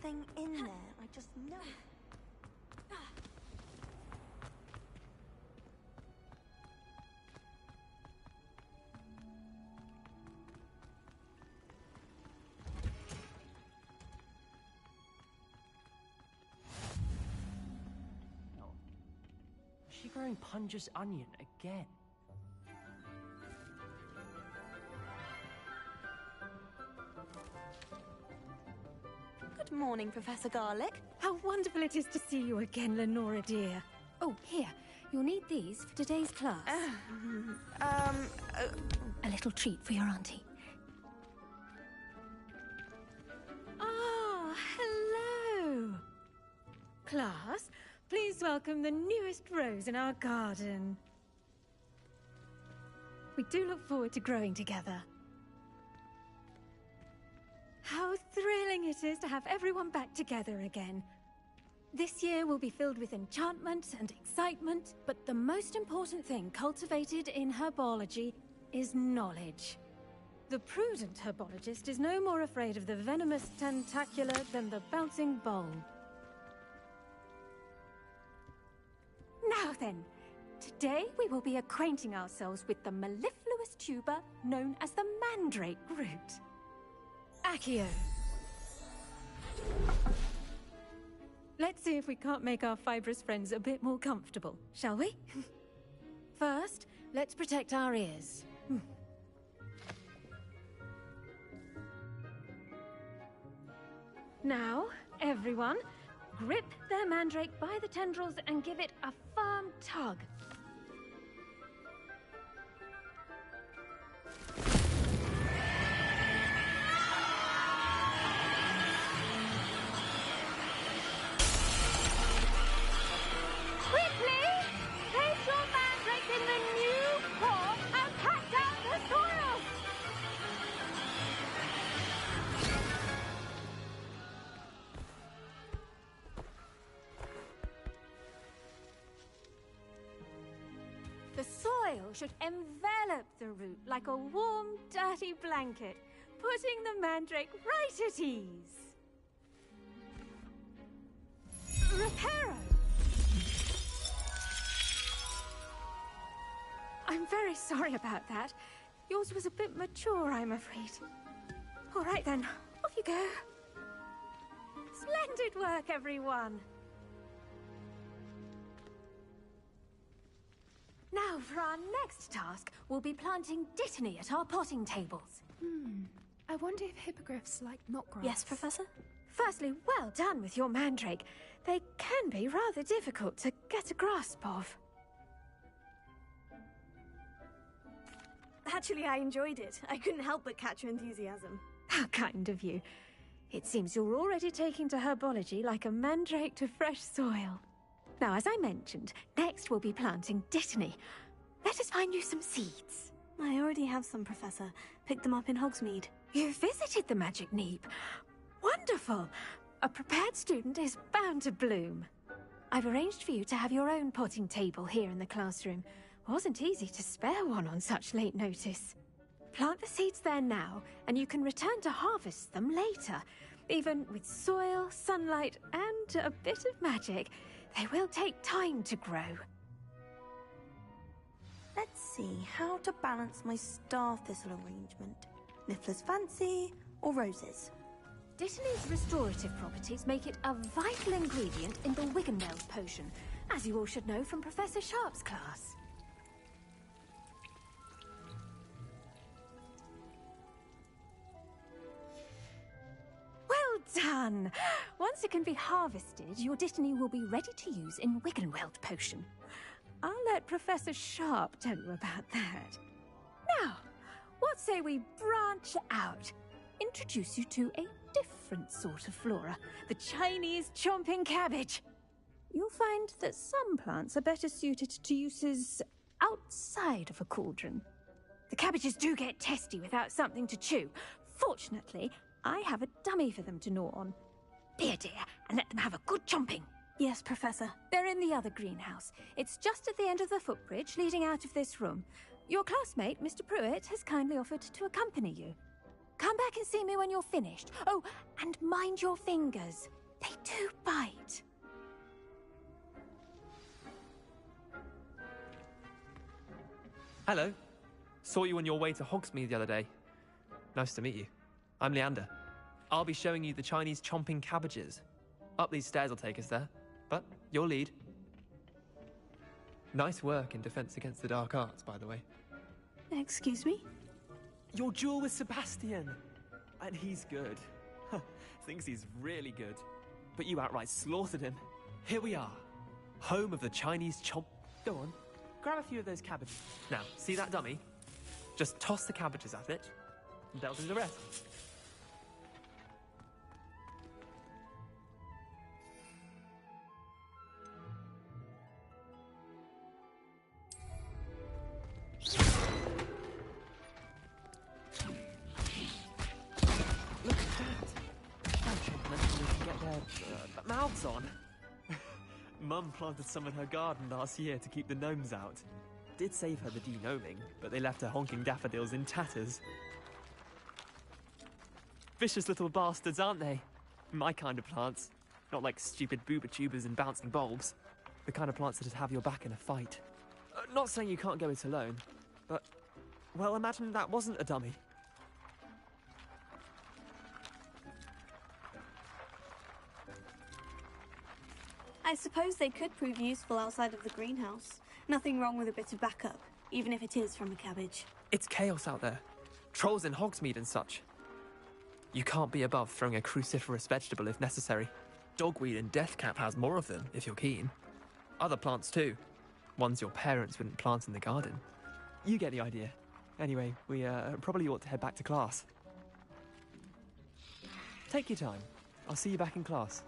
something in there. I just know. Is she growing Punja's onion again? Good morning, Professor Garlic. How wonderful it is to see you again, Lenora dear. Oh, here. You'll need these for today's class. A little treat for your auntie. Ah, hello. Class, please welcome the newest rose in our garden. We do look forward to growing together. How thrilling it is to have everyone back together again. This year will be filled with enchantment and excitement, but the most important thing cultivated in herbology is knowledge. The prudent herbologist is no more afraid of the venomous tentacular than the bouncing bulb. Now then, today we will be acquainting ourselves with the mellifluous tuber known as the mandrake root. Accio. Let's see if we can't make our fibrous friends a bit more comfortable, shall we? First, let's protect our ears. Now, everyone, grip their mandrake by the tendrils and give it a firm tug. The soil should envelop the root like a warm, dirty blanket, putting the mandrake right at ease. Reparo! I'm very sorry about that. Yours was a bit mature, I'm afraid. All right then, off you go. Splendid work, everyone! Now, for our next task, we'll be planting dittany at our potting tables. I wonder if hippogriffs like knotgrass. Yes, Professor? Firstly, well done with your mandrake. They can be rather difficult to get a grasp of. Actually, I enjoyed it. I couldn't help but catch your enthusiasm. How kind of you. It seems you're already taking to herbology like a mandrake to fresh soil. Now, as I mentioned, next we'll be planting dittany. Let us find you some seeds. I already have some, Professor. Picked them up in Hogsmeade. You visited the Magic Neep. Wonderful! A prepared student is bound to bloom. I've arranged for you to have your own potting table here in the classroom. Wasn't easy to spare one on such late notice. Plant the seeds there now, and you can return to harvest them later. Even with soil, sunlight, and a bit of magic, they will take time to grow. Let's see how to balance my star thistle arrangement. Niffler's fancy or roses? Dittany's restorative properties make it a vital ingredient in the Wiggenweld potion, as you all should know from Professor Sharp's class. Well done! Once it can be harvested, your dittany will be ready to use in Wiggenweld potion. I'll let Professor Sharp tell you about that. Now, what say we branch out? Introduce you to a different sort of flora, the Chinese chomping cabbage. You'll find that some plants are better suited to uses outside of a cauldron. The cabbages do get testy without something to chew. Fortunately, I have a dummy for them to gnaw on. Be a dear and let them have a good chomping. Yes, Professor. They're in the other greenhouse. It's just at the end of the footbridge leading out of this room. Your classmate, Mr. Pruitt, has kindly offered to accompany you. Come back and see me when you're finished. Oh, and mind your fingers. They do bite. Hello. Saw you on your way to Hogsmeade the other day. Nice to meet you. I'm Leander. I'll be showing you the Chinese chomping cabbages. Up these stairs will take us there, but you'll lead. Nice work in Defense Against the Dark Arts, by the way. Excuse me? Your duel with Sebastian! And he's good. Thinks he's really good. But you outright slaughtered him. Here we are. Home of the Chinese chomp... Go on, grab a few of those cabbages. Now, see that dummy? Just toss the cabbages at it, and they'll do the rest. Look at that! How chomp can get their mouths on. Mum planted some in her garden last year to keep the gnomes out. Did save her the de-gnoming, but they left her honking daffodils in tatters. Vicious little bastards, aren't they? My kind of plants. Not like stupid booba tubers and bouncing bulbs. The kind of plants that'd have your back in a fight. Not saying you can't go it alone, but... well, imagine that wasn't a dummy. I suppose they could prove useful outside of the greenhouse. Nothing wrong with a bit of backup, even if it is from a cabbage. It's chaos out there. Trolls in Hogsmeade and such. You can't be above throwing a cruciferous vegetable if necessary. Dogweed and deathcap has more of them, if you're keen. Other plants too. Ones your parents wouldn't plant in the garden. You get the idea. Anyway, we probably ought to head back to class. Take your time. I'll see you back in class.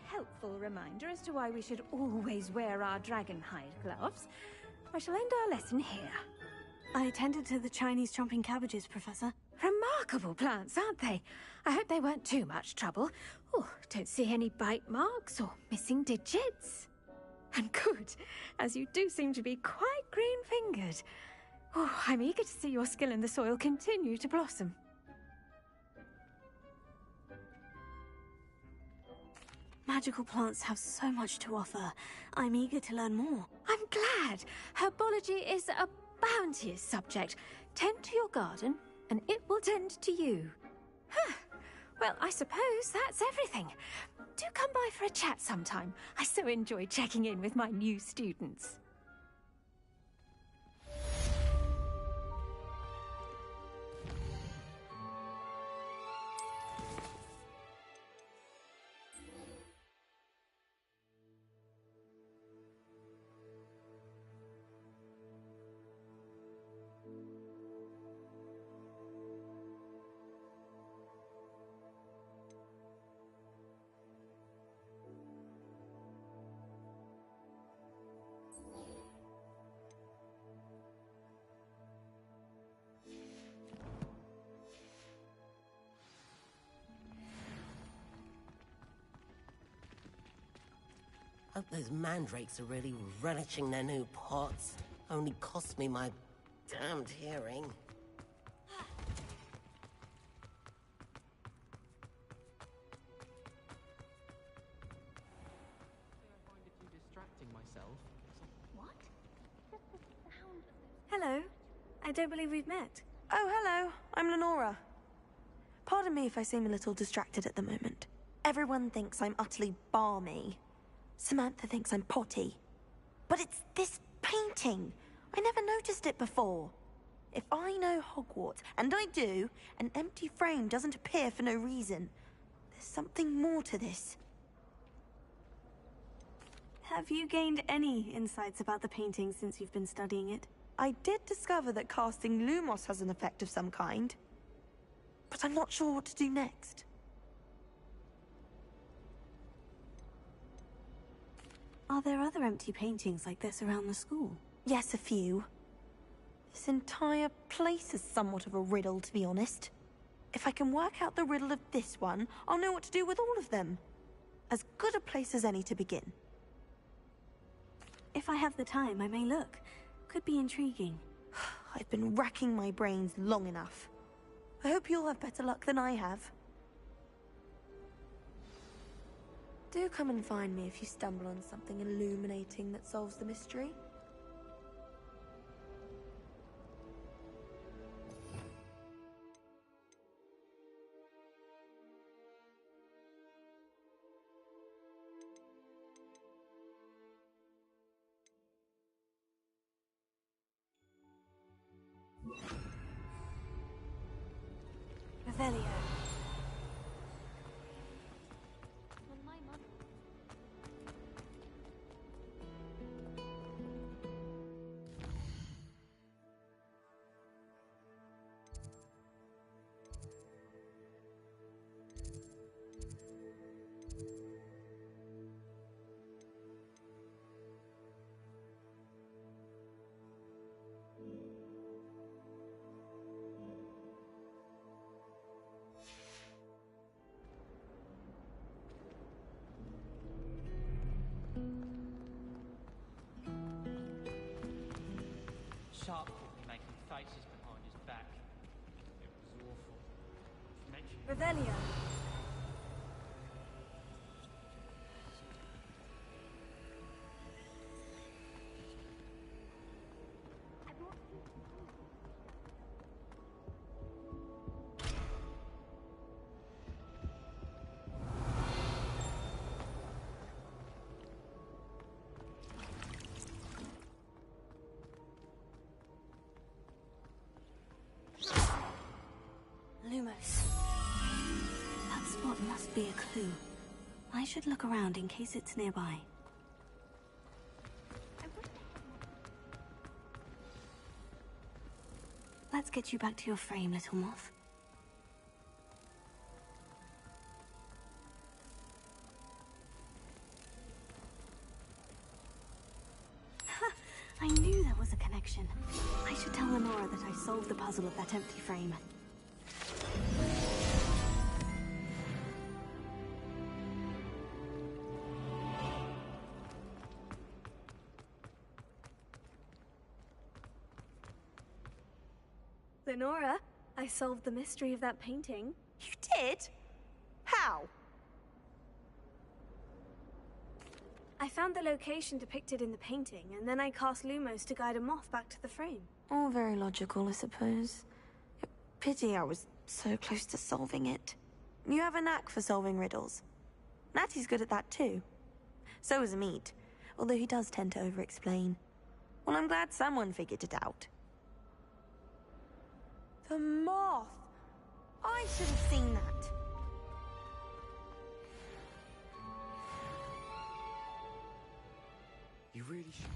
Helpful reminder as to why we should always wear our dragonhide gloves, I shall end our lesson here. I attended to the Chinese chomping cabbages, Professor. Remarkable plants, aren't they? I hope they weren't too much trouble. Oh, don't see any bite marks or missing digits. And good, as you do seem to be quite green-fingered. Oh, I'm eager to see your skill in the soil continue to blossom. Magical plants have so much to offer. I'm eager to learn more. I'm glad. Herbology is a bounteous subject. Tend to your garden, and it will tend to you. Huh. Well, I suppose that's everything. Do come by for a chat sometime. I so enjoy checking in with my new students. Hope those mandrakes are really relishing their new pots. Only cost me my damned hearing. Hello. I don't believe we've met. Oh, hello. I'm Lenora. Pardon me if I seem a little distracted at the moment. Everyone thinks I'm utterly balmy. Samantha thinks I'm potty. But it's this painting. I never noticed it before. If I know Hogwarts, and I do, an empty frame doesn't appear for no reason. There's something more to this. Have you gained any insights about the painting since you've been studying it? I did discover that casting Lumos has an effect of some kind, but I'm not sure what to do next. Are there other empty paintings like this around the school? Yes, a few. This entire place is somewhat of a riddle, to be honest. If I can work out the riddle of this one, I'll know what to do with all of them. As good a place as any to begin. If I have the time, I may look. Could be intriguing. I've been racking my brains long enough. I hope you'll have better luck than I have. Do come and find me if you stumble on something illuminating that solves the mystery. Revelio. Sharp caught me making faces behind his back. It was awful. Mention Revelio. Lumos. That spot must be a clue. I should look around in case it's nearby. Let's get you back to your frame, little moth. Ha! I knew there was a connection. I should tell Lenora that I solved the puzzle of that empty frame. Lenora, I solved the mystery of that painting. You did? How? I found the location depicted in the painting, and then I cast Lumos to guide a moth back to the frame. All very logical, I suppose. Pity I was so close to solving it. You have a knack for solving riddles. Natty's good at that too. So is Amit, although he does tend to over-explain. Well, I'm glad someone figured it out. The moth! I should have seen that. you really should.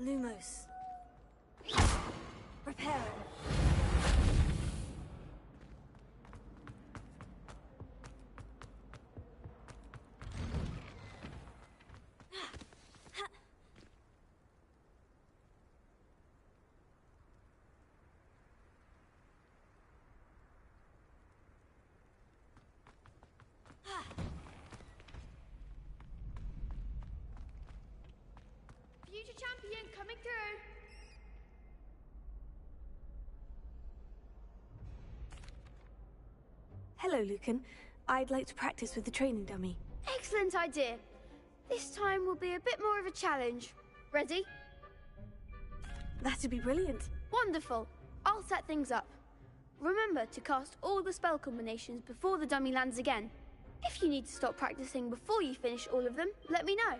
Lumos. Reparo. Future champion coming through. Hello, Lucan. I'd like to practice with the training dummy. Excellent idea. This time will be a bit more of a challenge. Ready? That'd be brilliant. Wonderful. I'll set things up. Remember to cast all the spell combinations before the dummy lands again. If you need to stop practicing before you finish all of them, let me know.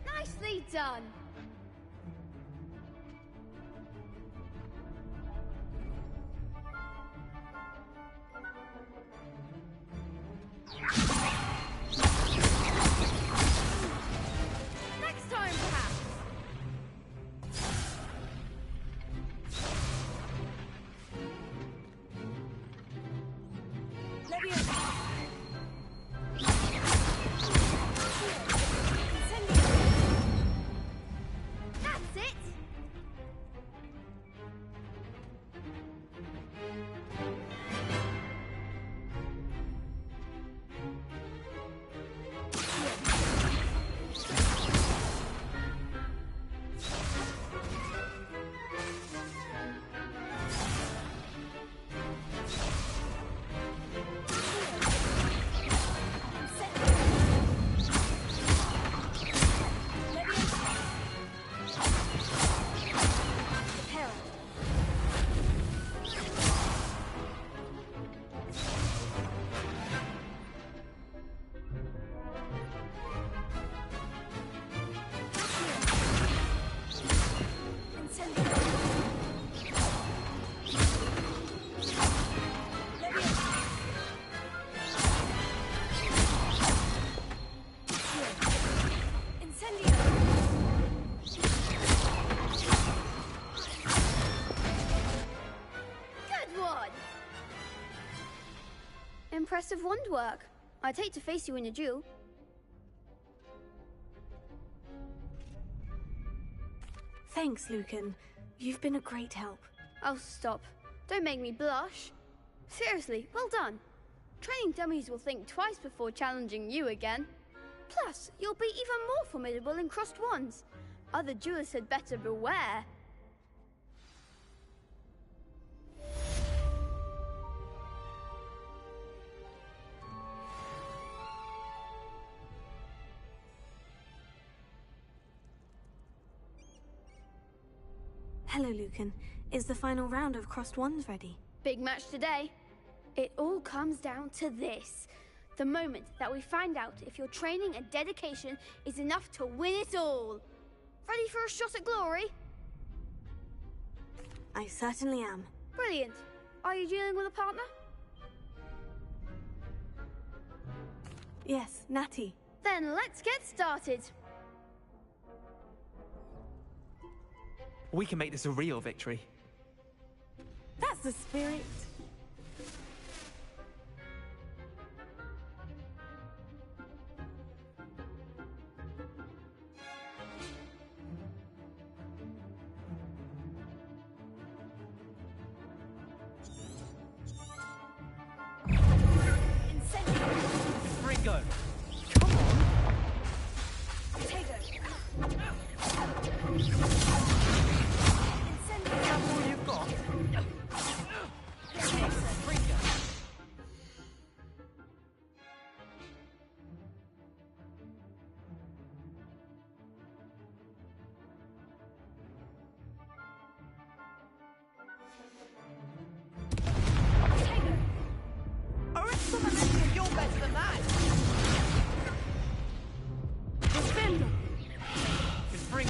Nicely done. Next time, perhaps. That's it. Good one. Impressive wand work. I'd hate to face you in a duel. Thanks, Lucan. You've been a great help. Oh, stop. Don't make me blush. Seriously, well done. Training dummies will think twice before challenging you again. Plus, you'll be even more formidable in crossed wands. Other duelists had better beware. Hello, Lucan. Is the final round of crossed wands ready? Big match today. It all comes down to this. The moment that we find out if your training and dedication is enough to win it all. Ready for a shot at glory? I certainly am. Brilliant. Are you dealing with a partner? Yes, Natty. Then let's get started. We can make this a real victory. That's the spirit. Ringo!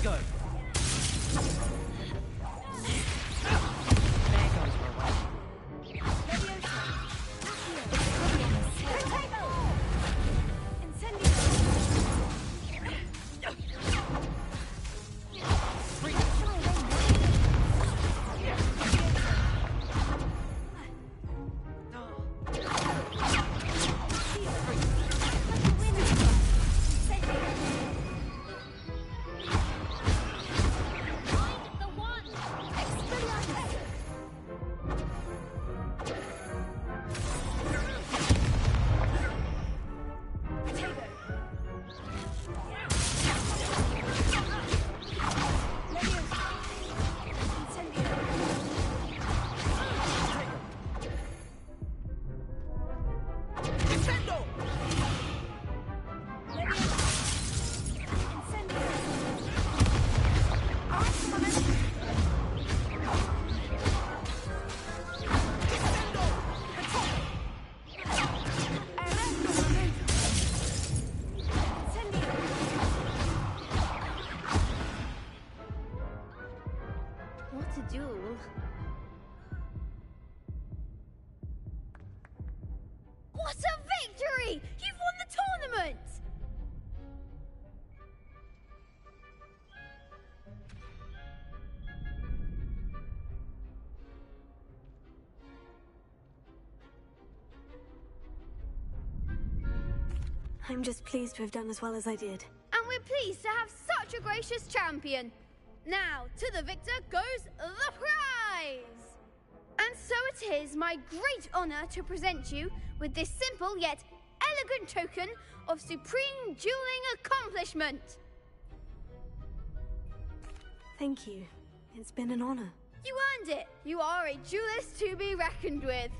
go. There goes my way. What a victory! You've won the tournament! I'm just pleased to have done as well as I did. And we're pleased to have such a gracious champion. Now, to the victor goes the prize! And so it is my great honor to present you with this simple yet elegant token of supreme dueling accomplishment. Thank you. It's been an honor. You earned it. You are a duelist to be reckoned with.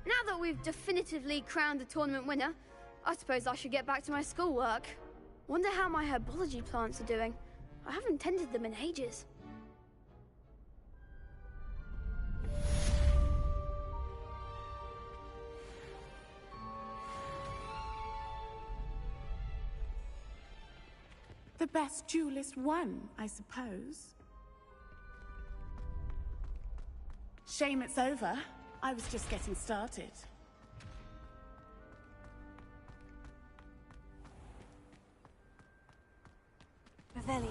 Now that we've definitively crowned the tournament winner, I suppose I should get back to my schoolwork. Wonder how my herbology plants are doing. I haven't tended them in ages. The best duelist won, I suppose. Shame it's over. I was just getting started. Revelio.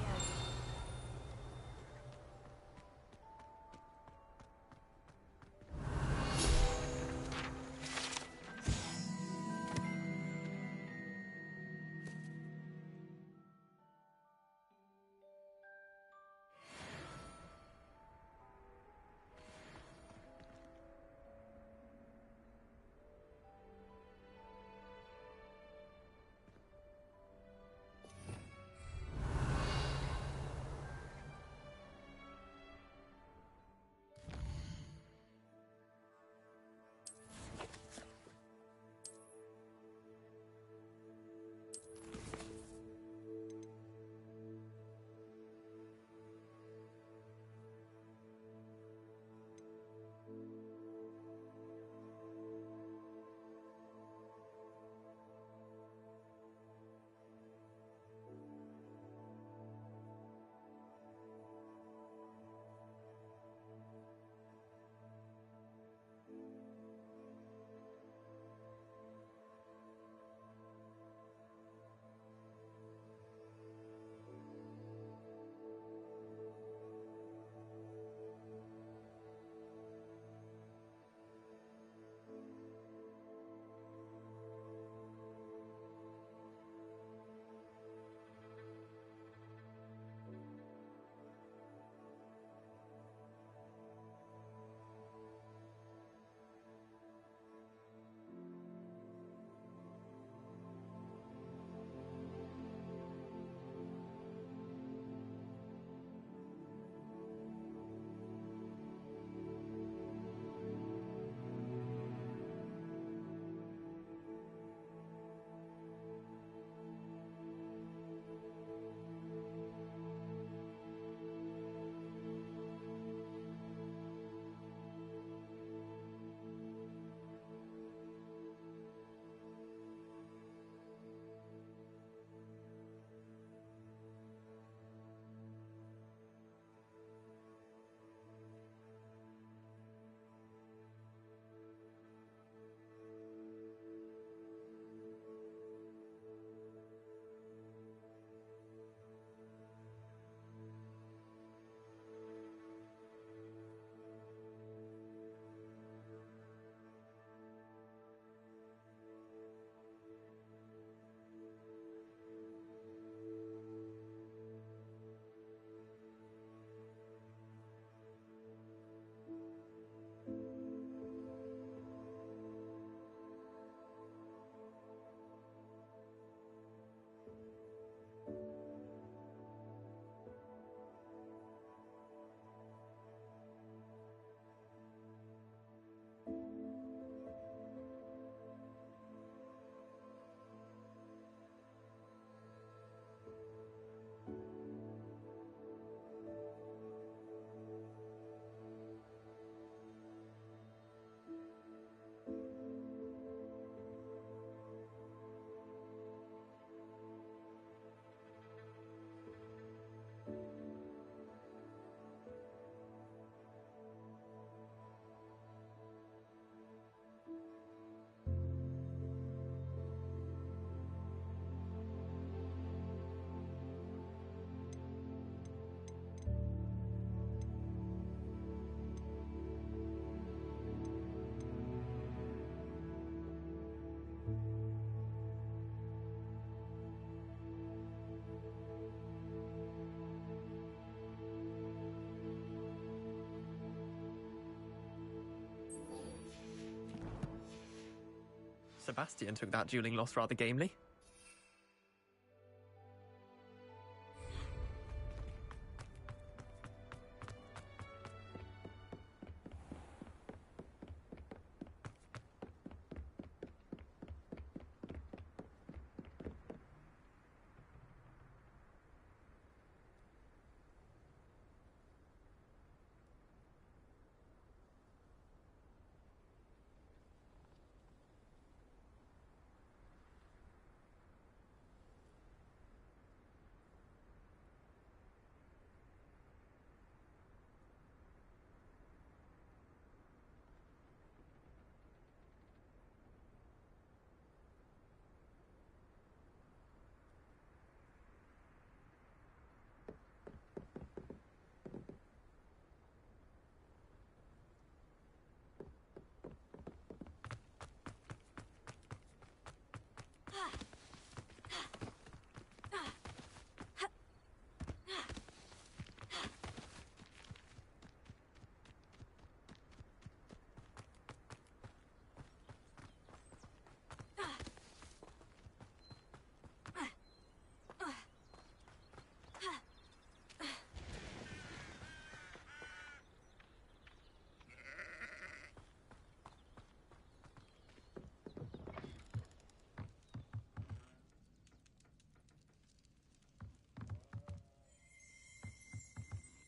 Sebastian took that dueling loss rather gamely.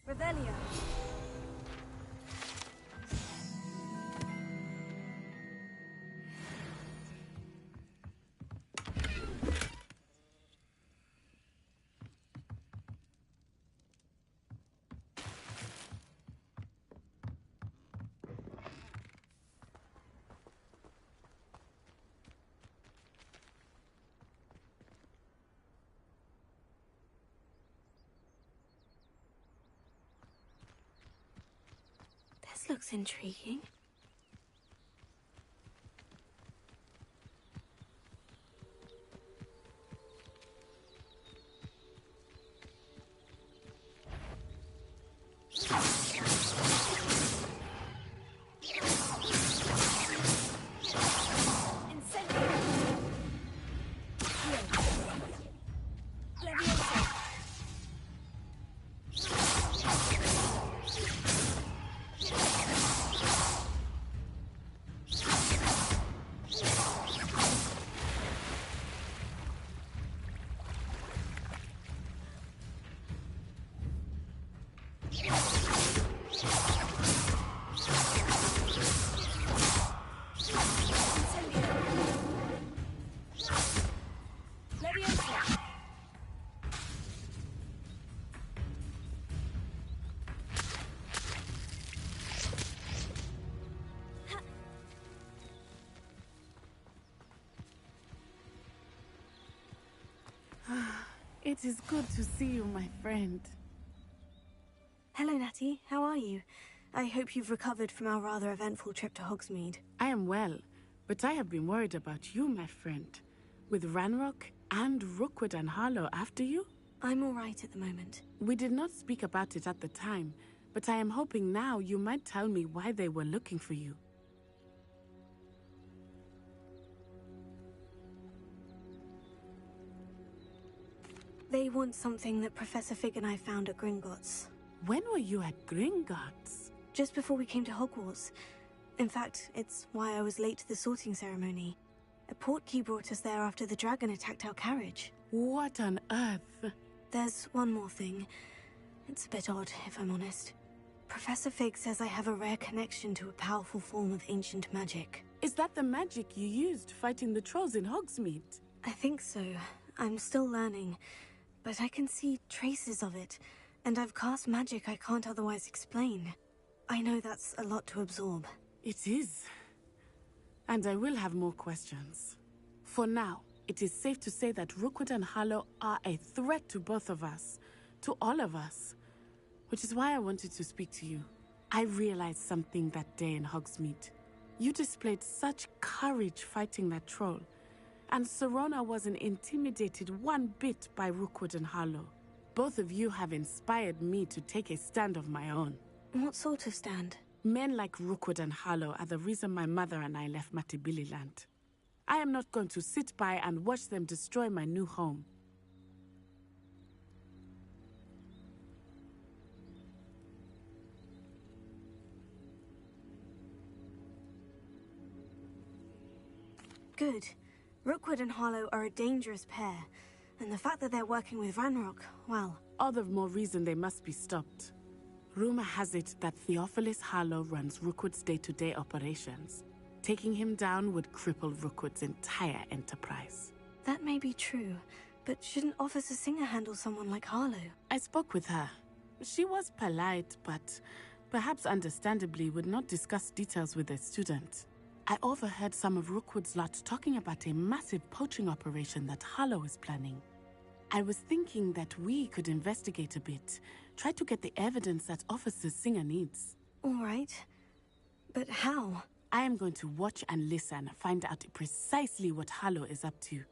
Revelio. This looks intriguing. It is good to see you, my friend. Hello, Natty. How are you? I hope you've recovered from our rather eventful trip to Hogsmeade. I am well, but I have been worried about you, my friend. With Ranrock and Rookwood and Harlow after you? I'm all right at the moment. We did not speak about it at the time, but I am hoping now you might tell me why they were looking for you. They want something that Professor Fig and I found at Gringotts. When were you at Gringotts? Just before we came to Hogwarts. In fact, it's why I was late to the sorting ceremony. A portkey brought us there after the dragon attacked our carriage. What on earth? There's one more thing. It's a bit odd, if I'm honest. Professor Fig says I have a rare connection to a powerful form of ancient magic. Is that the magic you used fighting the trolls in Hogsmeade? I think so. I'm still learning. But I can see traces of it, and I've cast magic I can't otherwise explain. I know that's a lot to absorb. It is. And I will have more questions. For now, it is safe to say that Rookwood and Harlow are a threat to both of us, to all of us. Which is why I wanted to speak to you. I realized something that day in Hogsmeade. You displayed such courage fighting that troll. And Serona wasn't intimidated one bit by Rookwood and Harlow. Both of you have inspired me to take a stand of my own. What sort of stand? Men like Rookwood and Harlow are the reason my mother and I left Matibili land. I am not going to sit by and watch them destroy my new home. Good. Rookwood and Harlow are a dangerous pair, and the fact that they're working with Ranrock, well... All the more reason they must be stopped. Rumor has it that Theophilus Harlow runs Rookwood's day-to-day operations. Taking him down would cripple Rookwood's entire enterprise. That may be true, but shouldn't Officer Singer handle someone like Harlow? I spoke with her. She was polite, but perhaps understandably would not discuss details with a student. I overheard some of Rookwood's lot talking about a massive poaching operation that Harlow is planning. I was thinking that we could investigate a bit, try to get the evidence that Officer Singer needs. All right. But how? I am going to watch and listen, find out precisely what Harlow is up to.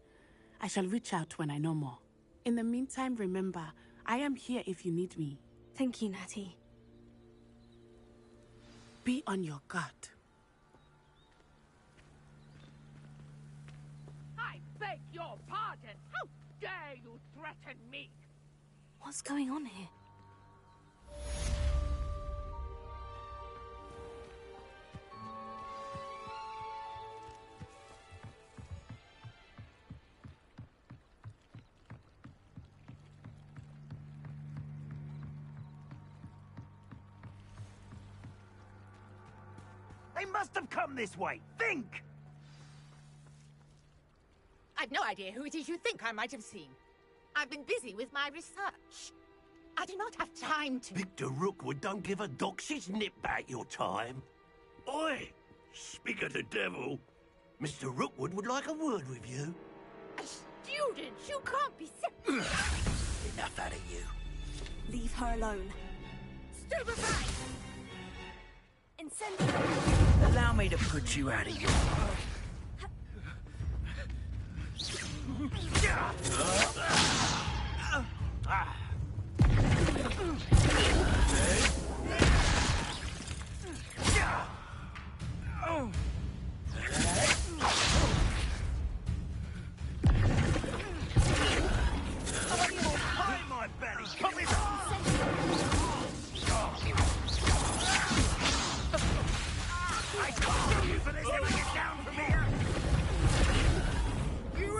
I shall reach out when I know more. In the meantime, remember, I am here if you need me. Thank you, Natty. Be on your guard. I beg your pardon. How dare you threaten me? What's going on here? They must have come this way. Think! I've no idea who it is you think I might have seen. I've been busy with my research. I do not have time to... Victor Rookwood don't give a doxy's nip back your time. Oi! Speak of the devil. Mr. Rookwood would like a word with you. A student? You can't be... Enough out of you. Leave her alone. Stupefy! Incendiary! Allow me to put you out of your... my belly! Come in! I can't do you for this! Never get down from here! You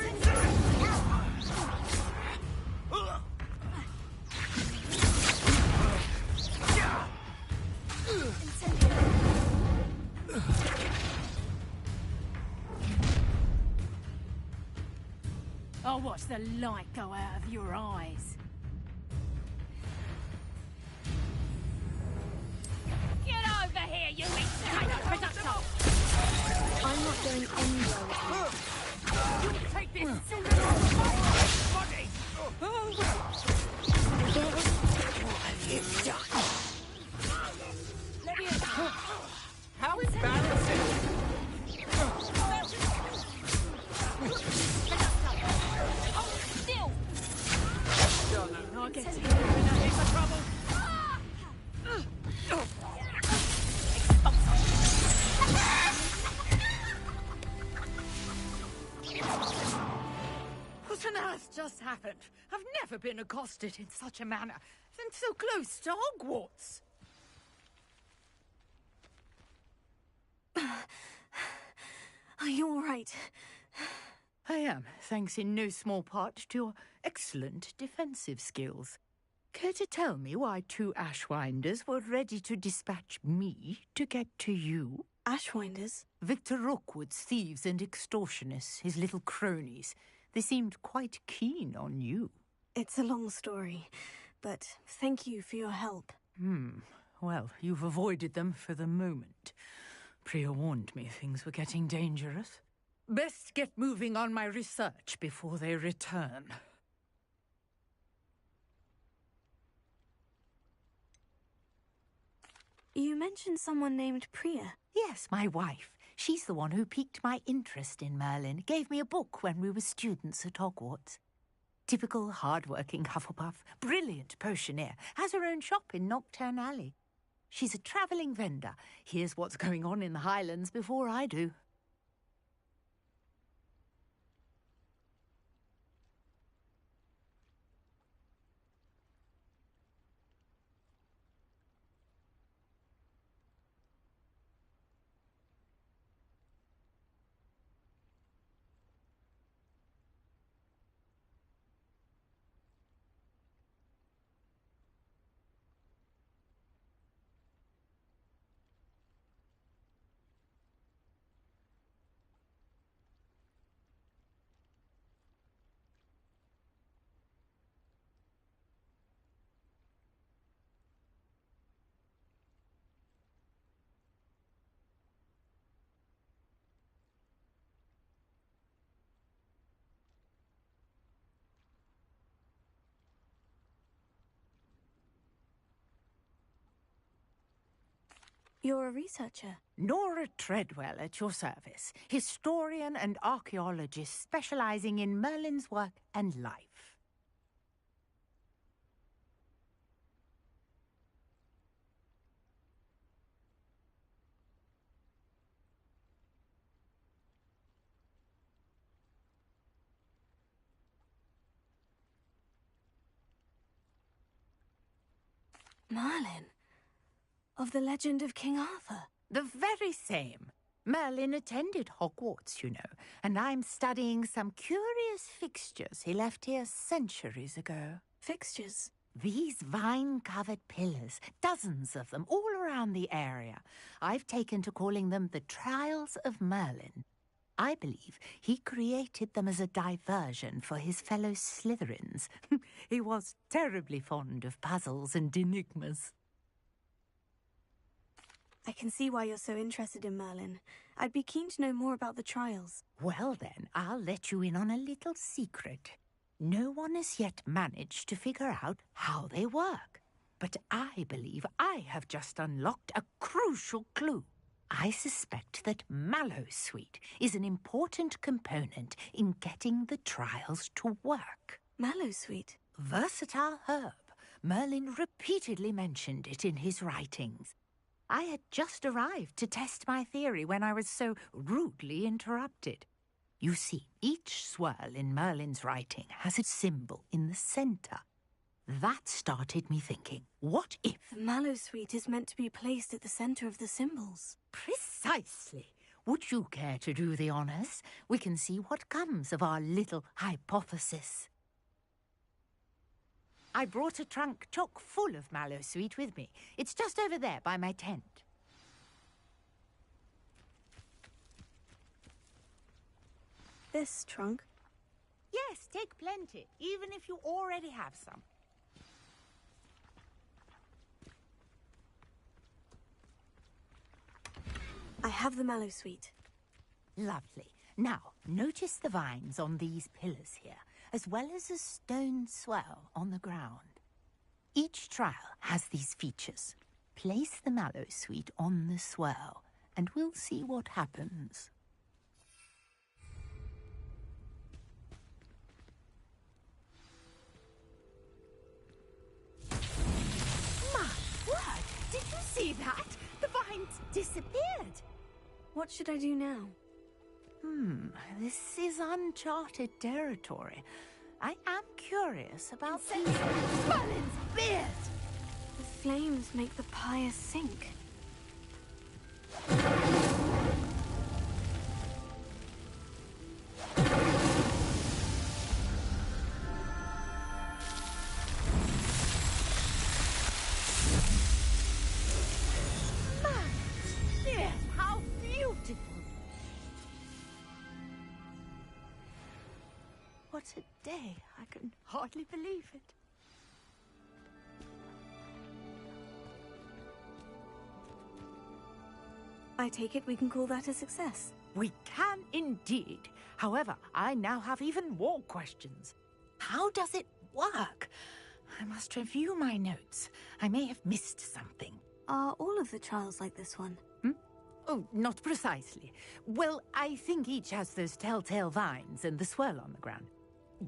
I'll watch the light go out of your eyes. Get over here, you entitled production! I'm not going anywhere with you. You take this! body! What have you done? Let me in. How embarrassing! Still! I'll get you. In for trouble! What on earth just happened? I've never been accosted in such a manner, and so close to Hogwarts. Are you all right? I am, thanks in no small part to your excellent defensive skills. Care to tell me why two Ashwinders were ready to dispatch me to get to you? Ashwinders? Victor Rookwood's thieves and extortionists, his little cronies. They seemed quite keen on you. It's a long story, but thank you for your help. Well, you've avoided them for the moment. Priya warned me things were getting dangerous. Best get moving on my research before they return. You mentioned someone named Priya. Yes, my wife. She's the one who piqued my interest in Merlin, gave me a book when we were students at Hogwarts. Typical hard-working Hufflepuff, brilliant potioneer, has her own shop in Nocturne Alley. She's a travelling vendor. Hears what's going on in the Highlands before I do. You're a researcher. Nora Treadwell at your service, historian and archaeologist specializing in Merlin's work and life. Merlin? Of the legend of King Arthur? The very same. Merlin attended Hogwarts, you know, and I'm studying some curious fixtures he left here centuries ago. Fixtures? These vine-covered pillars, dozens of them, all around the area. I've taken to calling them the Trials of Merlin. I believe he created them as a diversion for his fellow Slytherins. He was terribly fond of puzzles and enigmas. I can see why you're so interested in Merlin. I'd be keen to know more about the trials. Well then, I'll let you in on a little secret. No one has yet managed to figure out how they work. But I believe I have just unlocked a crucial clue. I suspect that Mallowsweet is an important component in getting the trials to work. Mallowsweet? Versatile herb. Merlin repeatedly mentioned it in his writings. I had just arrived to test my theory when I was so rudely interrupted. You see, each swirl in Merlin's writing has a symbol in the centre. That started me thinking, what if... The Mallowsweet is meant to be placed at the centre of the symbols. Precisely. Would you care to do the honours? We can see what comes of our little hypothesis. I brought a trunk chock full of Mallowsweet with me. It's just over there by my tent. This trunk? Yes, take plenty, even if you already have some. I have the Mallowsweet. Lovely. Now, notice the vines on these pillars here, as well as a stone swell on the ground. Each trial has these features. Place the Mallowsweet on the swell, and we'll see what happens. My word! Did you see that? The vines disappeared. What should I do now? This is uncharted territory. I am curious about Merlin's beard. The flames make the pyre sink. Yes, how beautiful! What a day. I can hardly believe it. I take it we can call that a success. We can indeed. However, I now have even more questions. How does it work? I must review my notes. I may have missed something. Are all of the trials like this one? Oh, not precisely. Well, I think each has those telltale vines and the swirl on the ground.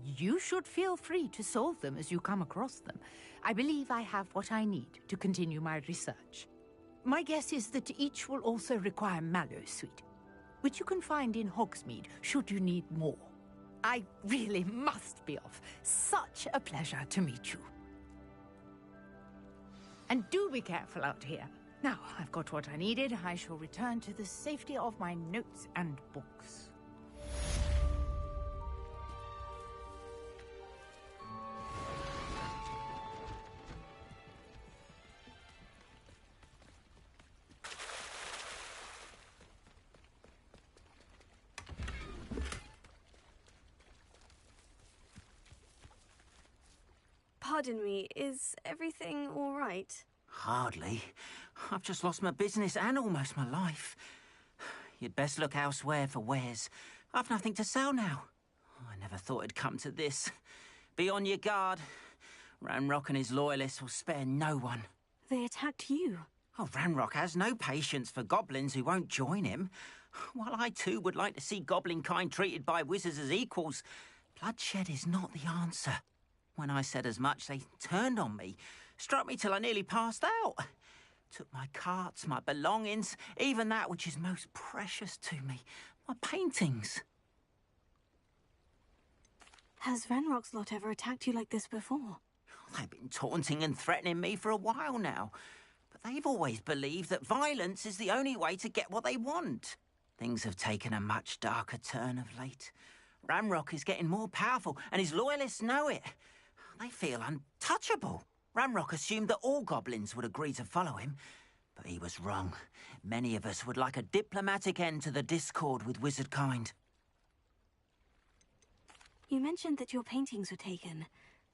You should feel free to solve them as you come across them. I believe I have what I need to continue my research. My guess is that each will also require Mallowsweet, which you can find in Hogsmeade should you need more. I really must be off. Such a pleasure to meet you. And do be careful out here. Now, I've got what I needed. I shall return to the safety of my notes and books. Pardon me, is everything all right? Hardly. I've just lost my business and almost my life. You'd best look elsewhere for wares. I've nothing to sell now. I never thought it'd come to this. Be on your guard. Ranrock and his loyalists will spare no one. They attacked you. Oh, Ranrock has no patience for goblins who won't join him. While I too would like to see goblin kind treated by wizards as equals, bloodshed is not the answer. When I said as much, they turned on me, struck me till I nearly passed out. Took my carts, my belongings, even that which is most precious to me, my paintings. Has Ranrock's lot ever attacked you like this before? They've been taunting and threatening me for a while now, but they've always believed that violence is the only way to get what they want. Things have taken a much darker turn of late. Ranrock is getting more powerful, and his loyalists know it. They feel untouchable. Ranrock assumed that all goblins would agree to follow him, but he was wrong. Many of us would like a diplomatic end to the discord with wizard kind. You mentioned that your paintings were taken.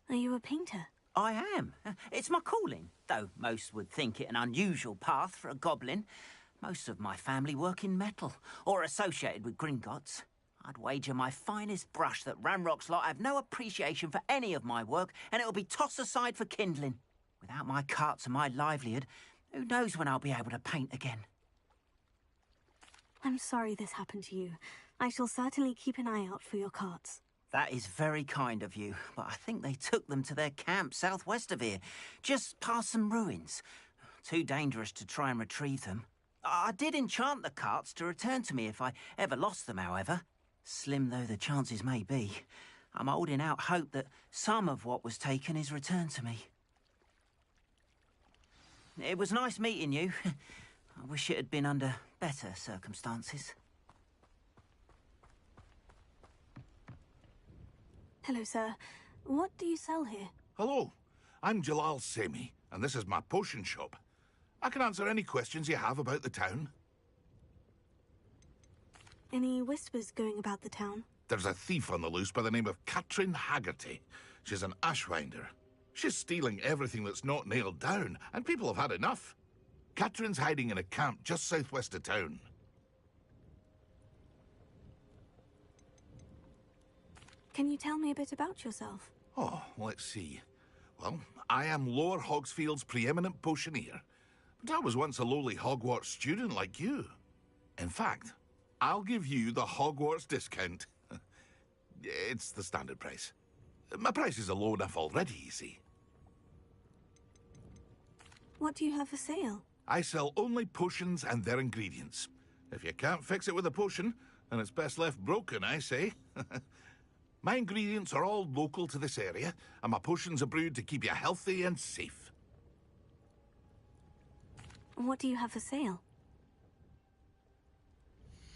Are you a painter? I am. It's my calling, though most would think it an unusual path for a goblin. Most of my family work in metal, or associated with Gringotts. I'd wager my finest brush that Ranrock's lot have no appreciation for any of my work, and it'll be tossed aside for kindling. Without my carts and my livelihood, who knows when I'll be able to paint again. I'm sorry this happened to you. I shall certainly keep an eye out for your carts. That is very kind of you, but I think they took them to their camp southwest of here, just past some ruins. Too dangerous to try and retrieve them. I did enchant the carts to return to me if I ever lost them, however. Slim though the chances may be, I'm holding out hope that some of what was taken is returned to me. It was nice meeting you. I wish it had been under better circumstances. Hello, sir. What do you sell here? Hello, I'm Jalal Semi, and this is my potion shop. I can answer any questions you have about the town. Any whispers going about the town? There's a thief on the loose by the name of Katrin Haggerty. She's an ashwinder. She's stealing everything that's not nailed down, and people have had enough. Katrin's hiding in a camp just southwest of town. Can you tell me a bit about yourself? Oh, let's see. Well, I am Lower Hogsfield's preeminent potioneer, but I was once a lowly Hogwarts student like you. In fact, I'll give you the Hogwarts discount. It's the standard price. My prices are low enough already, you see. What do you have for sale? I sell only potions and their ingredients. If you can't fix it with a potion, then it's best left broken, I say. My ingredients are all local to this area, and my potions are brewed to keep you healthy and safe. What do you have for sale?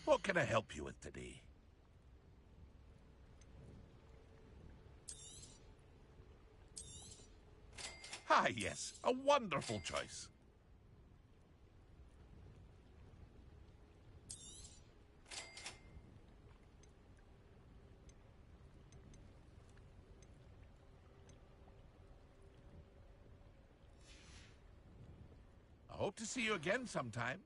What can I help you with today? Ah, yes, a wonderful choice. I hope to see you again sometime.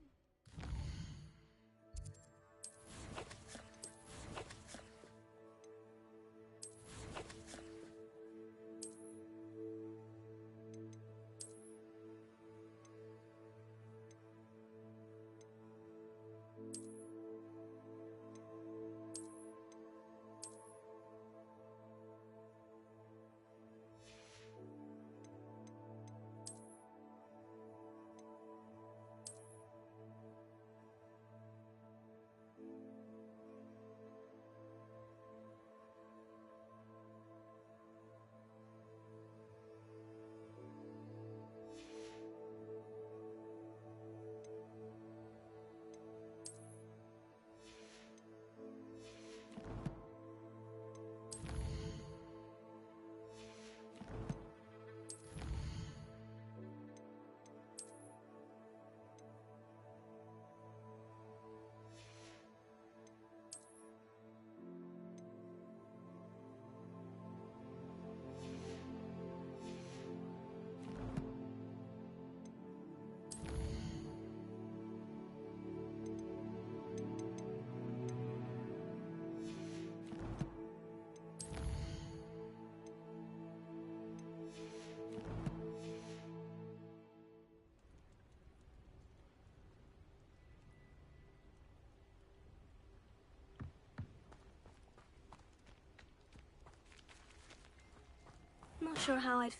not sure how I'd...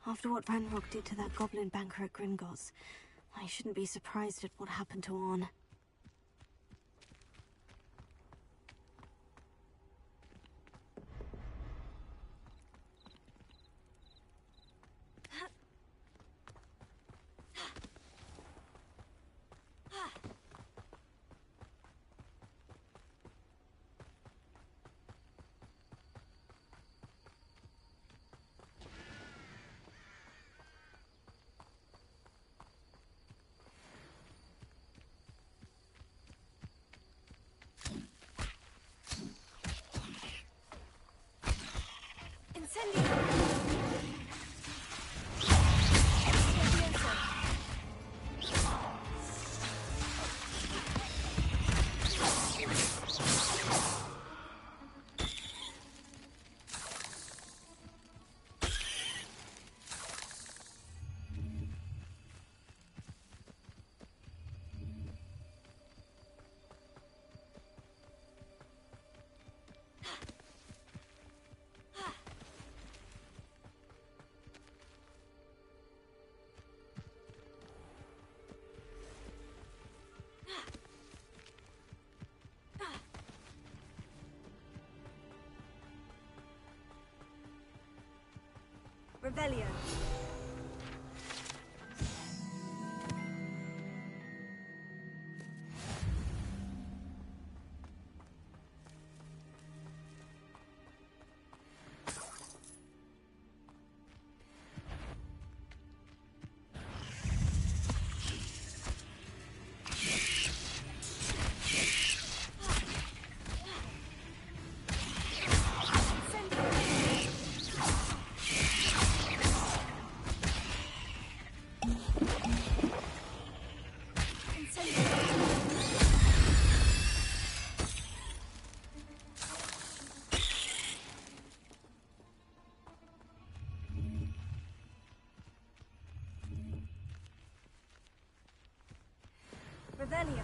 After what Ranrock did to that goblin banker at Gringotts, I shouldn't be surprised at what happened to Arn. Revelio. Revelio.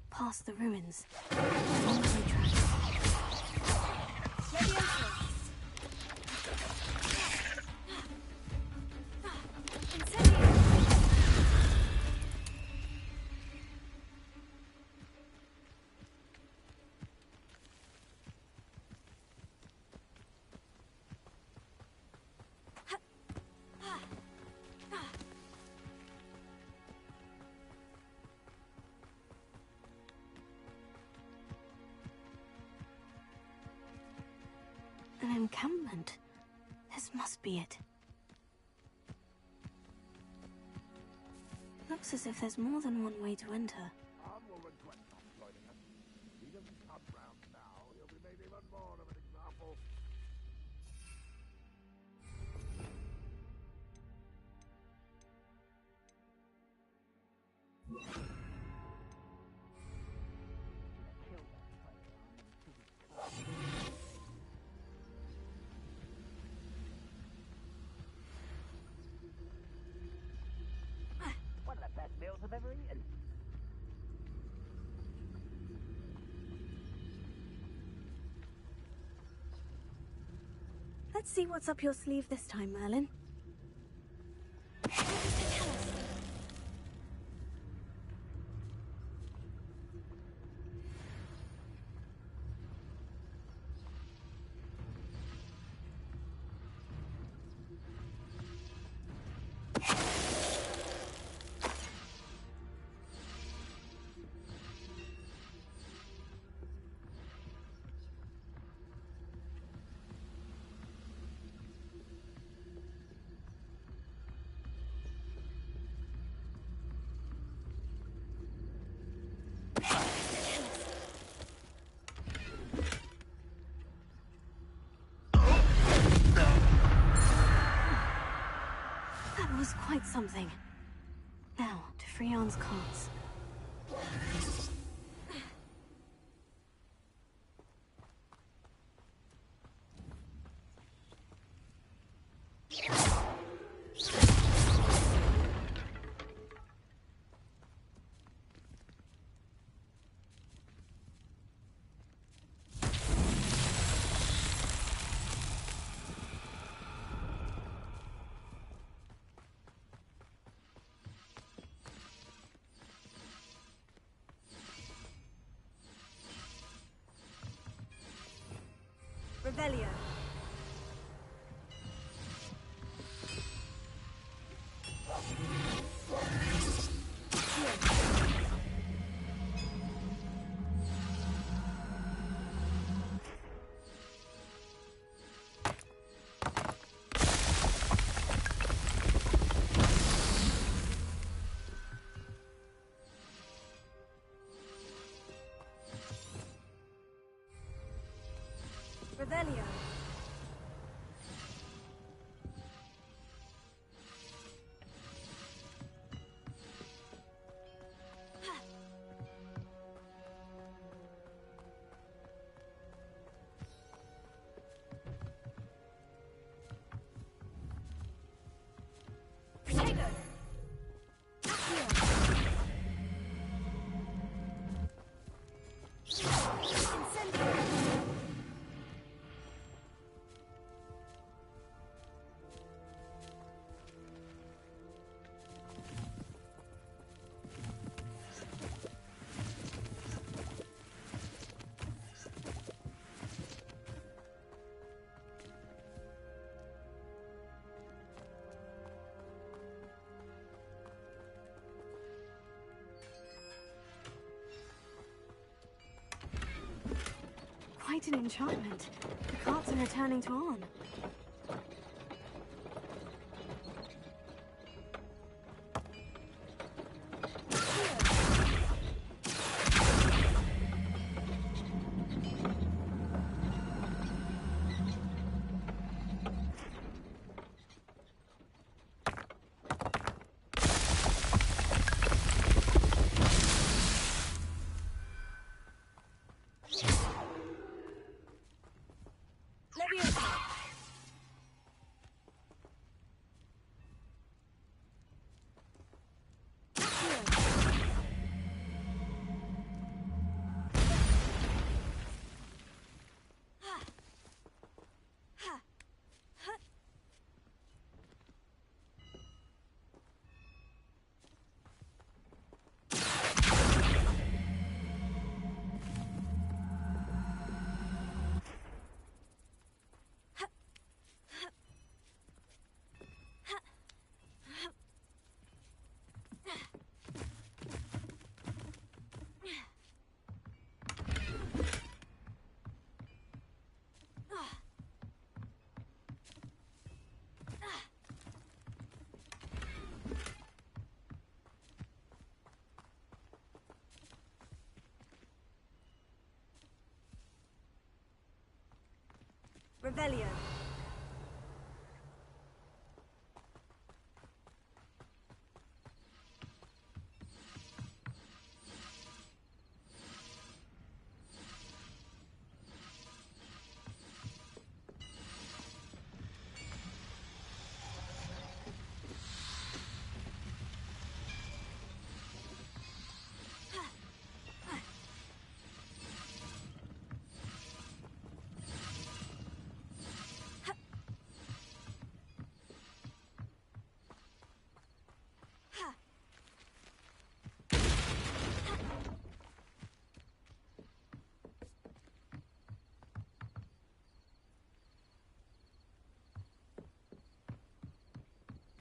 Past the ruins. An encampment. This must be it. Looks as if there's more than one way to enter. One of the best meals I've ever eaten. Let's see what's up your sleeve this time, Merlin. That was quite something. Now, to Freon's cards. Revelio. Revelio. Quite an enchantment. The carts are returning to Arn. Revelio.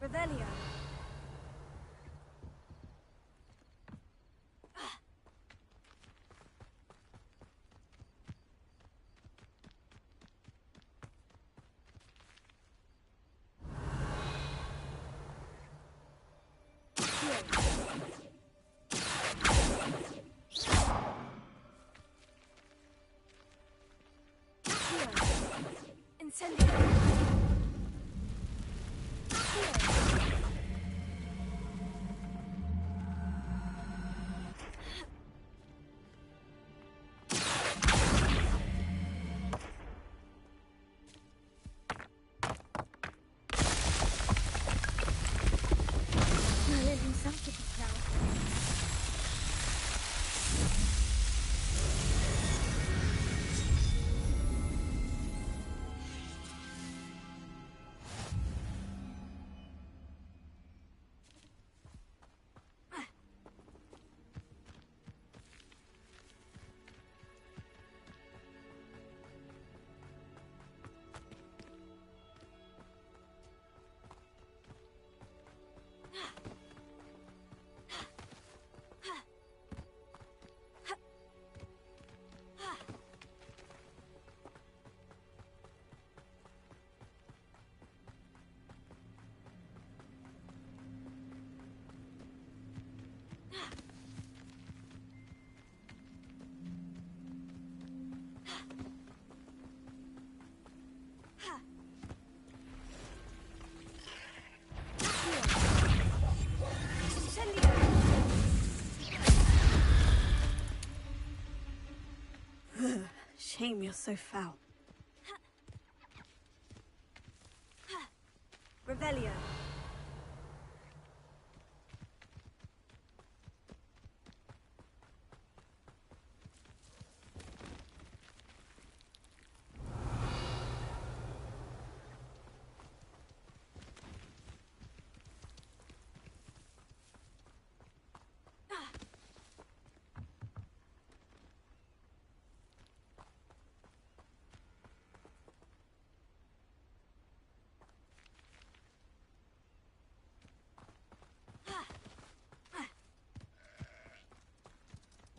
Revelio. Incendio. Merlin himself took his power. Shame you're so foul. Revelio.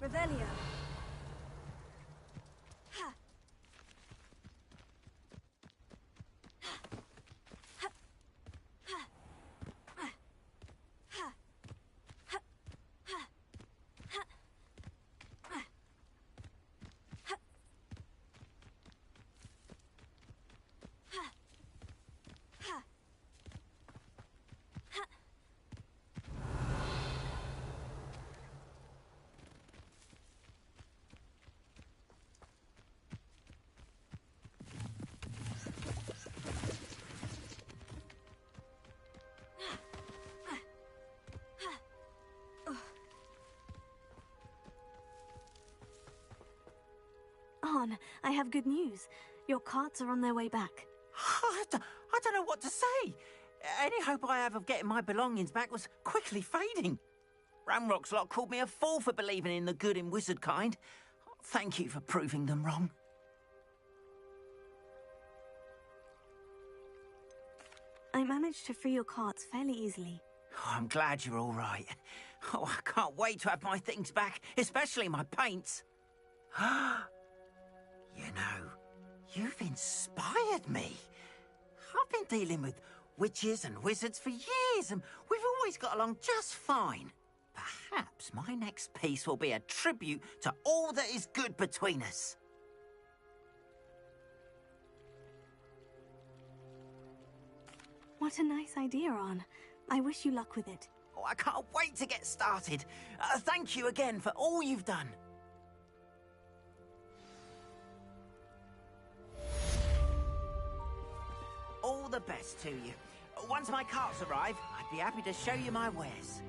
Revelio. Arn, I have good news. Your carts are on their way back. I don't know what to say. Any hope I have of getting my belongings back was quickly fading. Ramrock's lot called me a fool for believing in the good in wizard kind. Thank you for proving them wrong. I managed to free your carts fairly easily. Oh, I'm glad you're all right. Oh, I can't wait to have my things back, especially my paints. You know, you've inspired me. I've been dealing with witches and wizards for years, and we've always got along just fine. Perhaps my next piece will be a tribute to all that is good between us. What a nice idea, Arn. I wish you luck with it. Oh, I can't wait to get started. Thank you again for all you've done. All the best to you. Once my carts arrive, I'd be happy to show you my wares.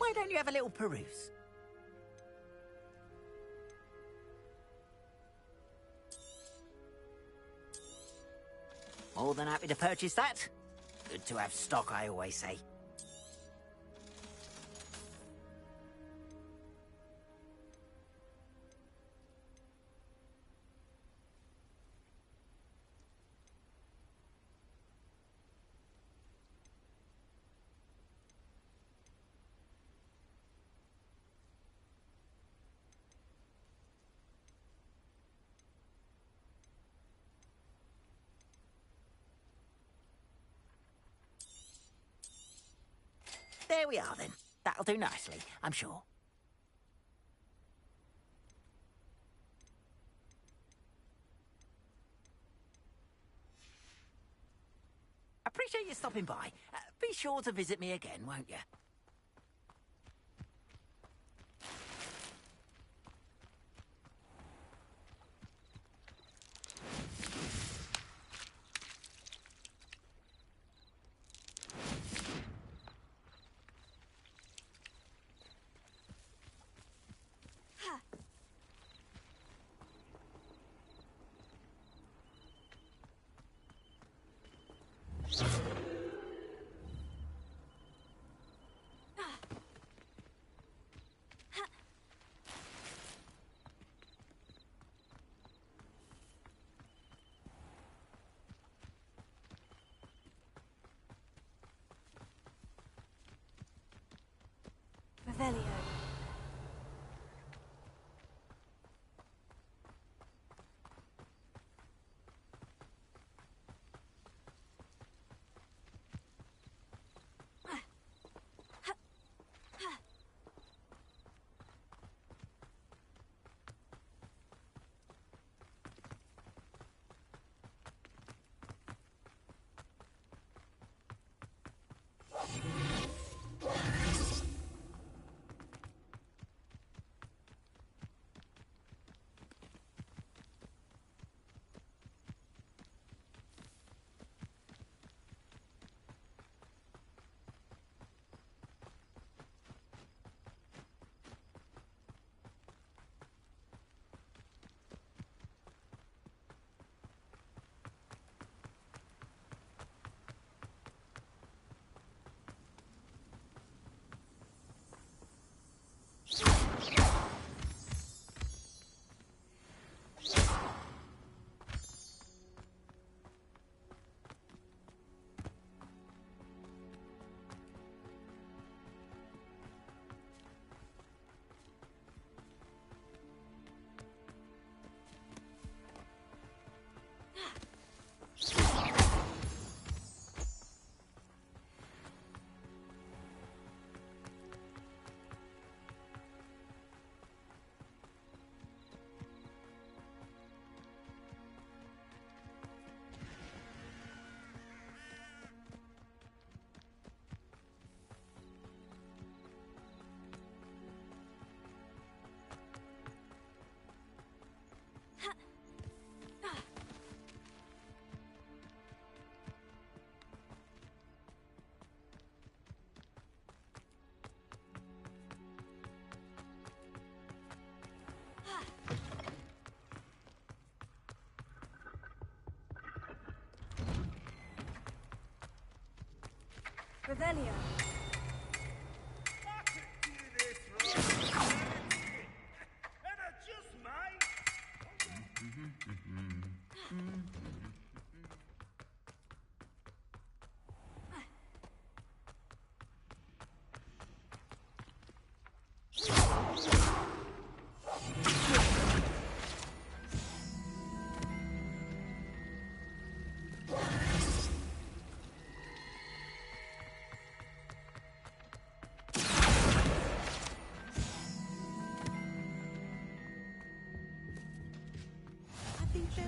Why don't you have a little peruse? More than happy to purchase that. Good to have stock, I always say. There we are, then. That'll do nicely, I'm sure. Appreciate you stopping by. Be sure to visit me again, won't you? Revelio. Revelio.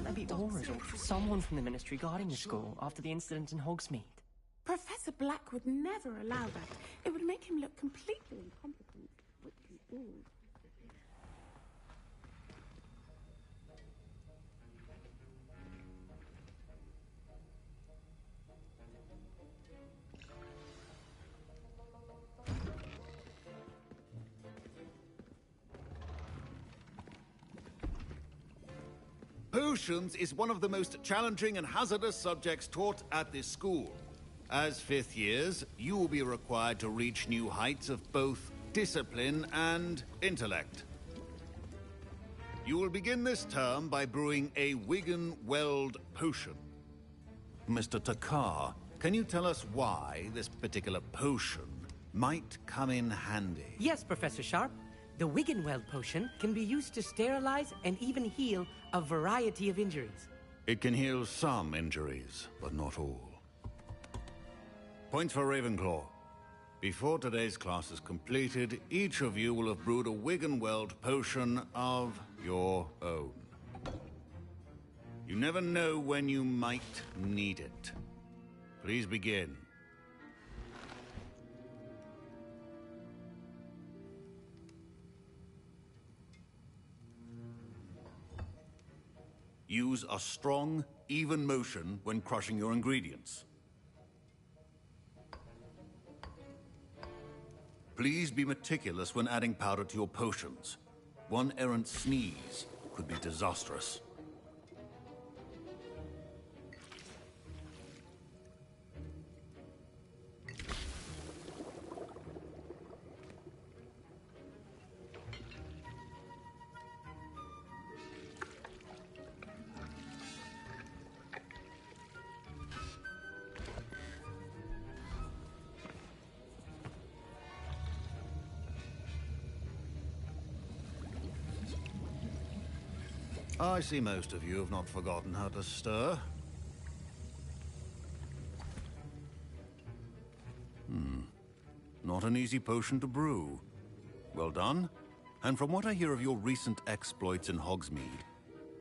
Maybe Aura's or someone from the Ministry guarding the school after the incident in Hogsmeade. Professor Black would never allow that. It would make him look completely incompetent, which he is. Potions is one of the most challenging and hazardous subjects taught at this school. As fifth years, you will be required to reach new heights of both discipline and intellect. You will begin this term by brewing a Wiggenweld potion. Mr. Takar, can you tell us why this particular potion might come in handy? Yes, Professor Sharp. The Wiggenweld potion can be used to sterilize and even heal a variety of injuries. It can heal some injuries, but not all. Points for Ravenclaw. Before today's class is completed, each of you will have brewed a Wiggenweld potion of your own. You never know when you might need it. Please begin. Use a strong, even motion when crushing your ingredients. Please be meticulous when adding powder to your potions. One errant sneeze could be disastrous. I see most of you have not forgotten how to stir. Not an easy potion to brew. Well done. And from what I hear of your recent exploits in Hogsmeade,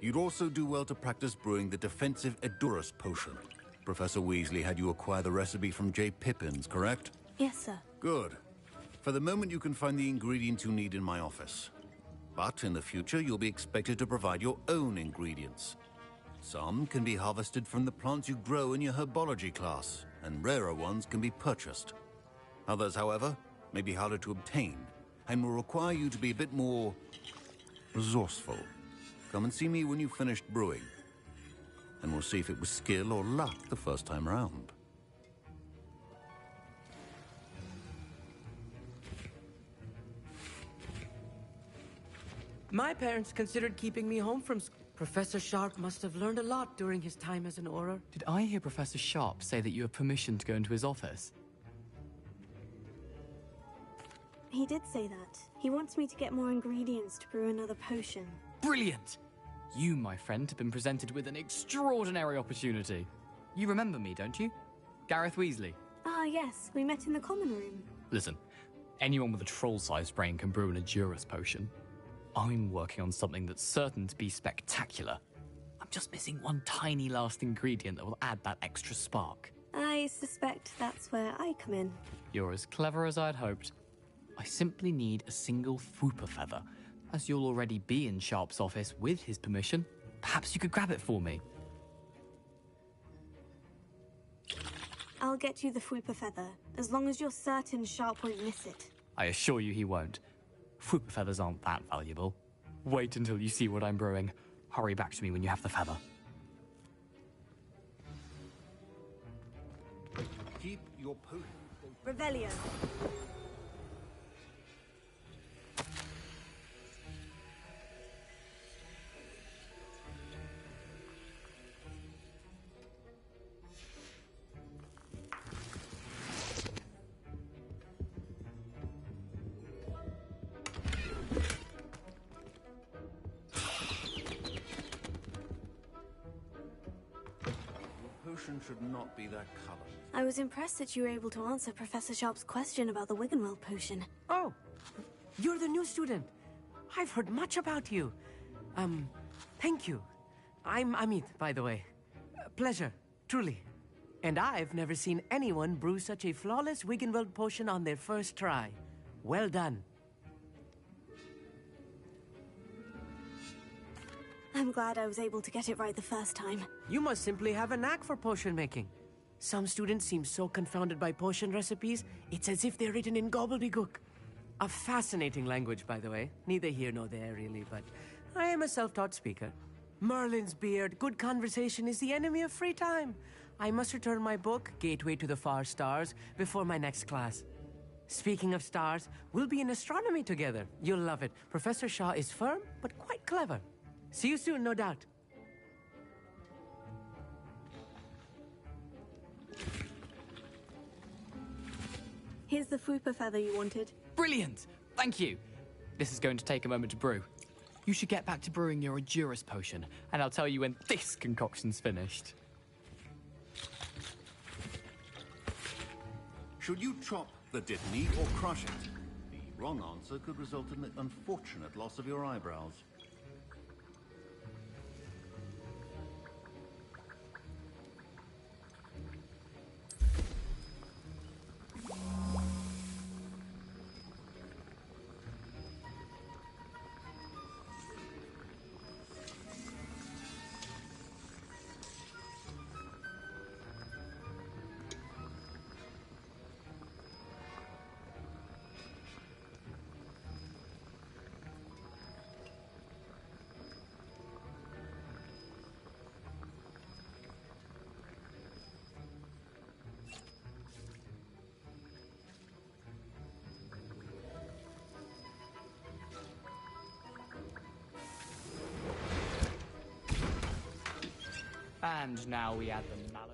you'd also do well to practice brewing the defensive Edurus potion. Professor Weasley had you acquire the recipe from J. Pippins, correct? Yes, sir. Good. For the moment, you can find the ingredients you need in my office. But in the future, you'll be expected to provide your own ingredients. Some can be harvested from the plants you grow in your herbology class, and rarer ones can be purchased. Others, however, may be harder to obtain, and will require you to be a bit more resourceful. Come and see me when you've finished brewing, and we'll see if it was skill or luck the first time round. My parents considered keeping me home from school. Professor Sharp must have learned a lot during his time as an Auror. Did I hear Professor Sharp say that you have permission to go into his office? He did say that. He wants me to get more ingredients to brew another potion. Brilliant! You, my friend, have been presented with an extraordinary opportunity. You remember me, don't you? Gareth Weasley. Ah, yes. We met in the common room. Listen, anyone with a troll-sized brain can brew an Edurus potion. I'm working on something that's certain to be spectacular. I'm just missing one tiny last ingredient that will add that extra spark. I suspect that's where I come in. You're as clever as I'd hoped. I simply need a single Fwooper feather. As you'll already be in Sharp's office with his permission, perhaps you could grab it for me. I'll get you the Fwooper feather, as long as you're certain Sharp won't miss it. I assure you he won't. Fwooper feathers aren't that valuable. Wait until you see what I'm brewing. Hurry back to me when you have the feather. Keep your potion. Revelio. Should not be that color. I was impressed that you were able to answer Professor Sharp's question about the Wiggenweld potion. Oh, you're the new student. I've heard much about you. Thank you. I'm Amit, by the way. Pleasure, truly. And I've never seen anyone brew such a flawless Wiggenweld potion on their first try. Well done. I'm glad I was able to get it right the first time. You must simply have a knack for potion making. Some students seem so confounded by potion recipes, it's as if they're written in gobbledygook. A fascinating language, by the way. Neither here nor there, really, but I am a self-taught speaker. Merlin's beard, good conversation is the enemy of free time. I must return my book, Gateway to the Far Stars, before my next class. Speaking of stars, we'll be in astronomy together. You'll love it. Professor Shaw is firm, but quite clever. See you soon, no doubt. Here's the fupa feather you wanted. Brilliant! Thank you. This is going to take a moment to brew. You should get back to brewing your Adurus potion, and I'll tell you when this concoction's finished. Should you chop the dittany or crush it? The wrong answer could result in the unfortunate loss of your eyebrows. And now we add the mallow.